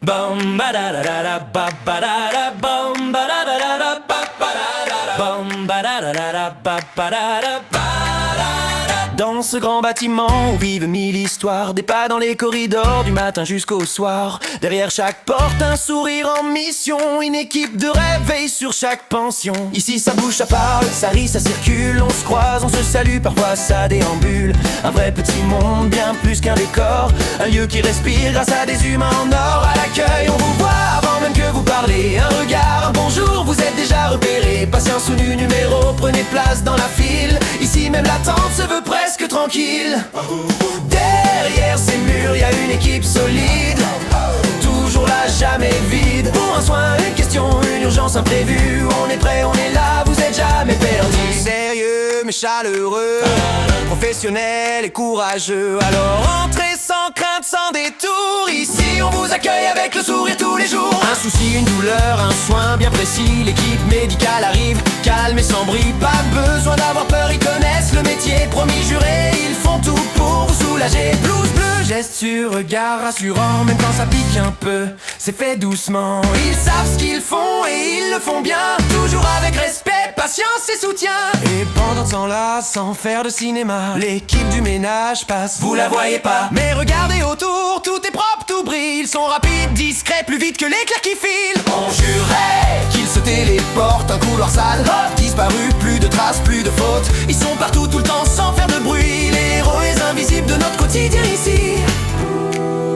Bum ba da da da da ba ba da da bum ba da da da da ba ba da da da bum ba da da da da ba ba da da ba da da. Dans ce grand bâtiment où vivent mille histoires, des pas dans les corridors du matin jusqu'au soir. Derrière chaque porte un sourire en mission, une équipe de rêve veille sur chaque pension. Ici ça bouge, ça parle, ça rit, ça circule, on se croise, on se salue, parfois ça déambule. Un vrai petit monde, bien plus qu'un décor, un lieu qui respire grâce à des humains en or. À l'accueil on vous voit avant même que vous parlez, un regard, un bonjour, vous êtes déjà repéré. Patience ou nu numéro, prenez place dans la file. Ici même l'attente se veut presque tranquille. Derrière ces murs y a une équipe solide, toujours là, jamais vide. Pour un soin, une question, une urgence imprévue, on est prêt, on est là, vous êtes jamais perdu. Sérieux mais chaleureux, professionnel et courageux. Alors entrez sans crainte, sans détour. Ici on vous accueille avec le sourire tous les jours. Un souci, une douleur, un soin bien précis. L'équipe médicale arrive, calme et sans bruit. Pas besoin d'avoir peur, ils connaissent le métier. Promis, juré, ils font tout pour vous soulager. Blouse bleue, geste sur regard rassurant. Même quand ça pique un peu, c'est fait doucement. Ils savent ce qu'ils font et ils le font bien. Toujours avec respect, patience et soutien. Et pendant ce temps-là, sans faire de cinéma, l'équipe du ménage passe, vous la voyez pas. Mais regardez autour, tout est propre, tout brille. Ils sont rapides, discrets, plus vite que l'éclair qui file. On jurait qu'ils se téléportent, un couloir sale, hop, disparu, plus de traces, plus de fautes. Ils sont partout tout le temps sans faire de bruit. Les héros invisibles de notre quotidien ici.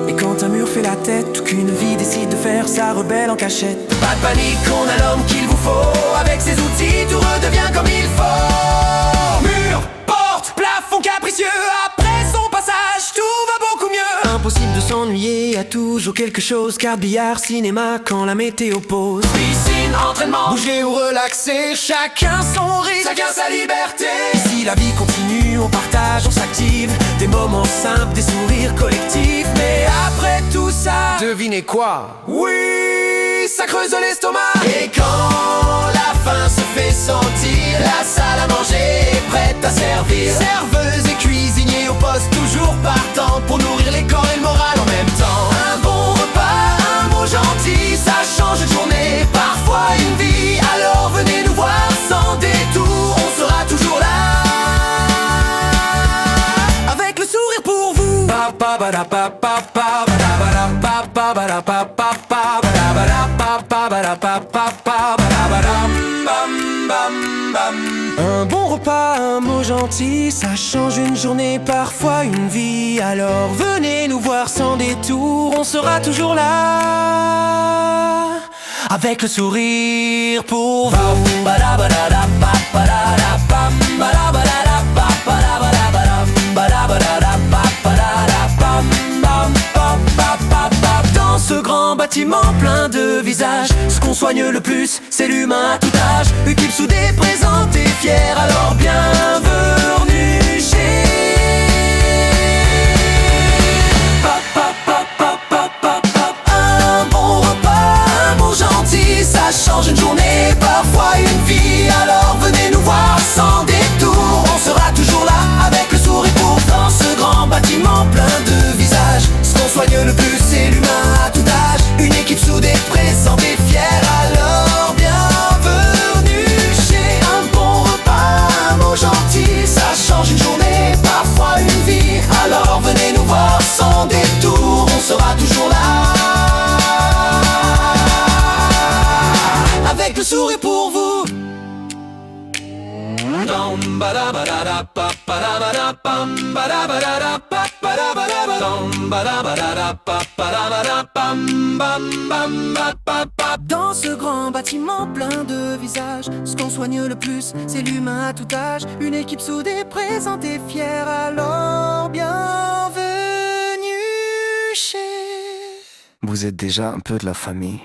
Et quand un mur fait la tête, ou qu'une vie décide de faire sa rebelle en cachette, pas de panique, on a l'homme qu'il vous faut. Avec ses outils, tout redevient comme il faut. Mur, porte, plafond capricieux, après son passage, tout va beaucoup mieux. Impossible de s'ennuyer, y a toujours quelque chose. Carte, billard, cinéma, quand la météo pose. Piscine, entraînement, bouger ou relaxer, chacun son rythme, chacun sa liberté. Si la vie continue, on partage, on s'active. Des moments simples, des sourires collectifs. Mais après tout ça, devinez quoi? Oui, ça creuse l'estomac. Et quand la faim se fait sentir, la salle à manger est prête à servir. Serveuses et cuisiniers au poste, toujours partants pour nourrir les corps et le moral en même temps. Un bon repas, un mot gentil, ça change une journée, parfois une vie. Alors venez nous voir sans détour, on sera toujours là. Avec le sourire pour vous. Un bon repas, un mot gentil, ça change une journée, parfois une vie. Alors venez nous voir sans détour, on sera toujours là. Avec le sourire pour vous. Dans ce grand bâtiment plein de visages, ce qu'on soigne le plus, c'est l'humain à tout âge. Équipe soudée, présente et fière, alors bienvenue chez. Un bon repas, un mot gentil, ça change une journée, parfois une vie. Alors venez nous voir sans détour, on sera toujours là avec le sourire pour. Dans ce grand bâtiment plein de visages, ce qu'on soigne le plus, c'est l'humain à tout âge. Une équipe soudée, présente et fière, alors bienvenue chez. Un bon repas, un mot gentil, ça change une journée, parfois une vie. Alors venez nous voir sans détour, on sera toujours là. Avec le sourire pour vous. Dans ce grand bâtiment plein de visages, ce qu'on soigne le plus, c'est l'humain à tout âge. Une équipe soudée, présente et fière, alors bienvenue chez. Vous êtes déjà un peu de la famille.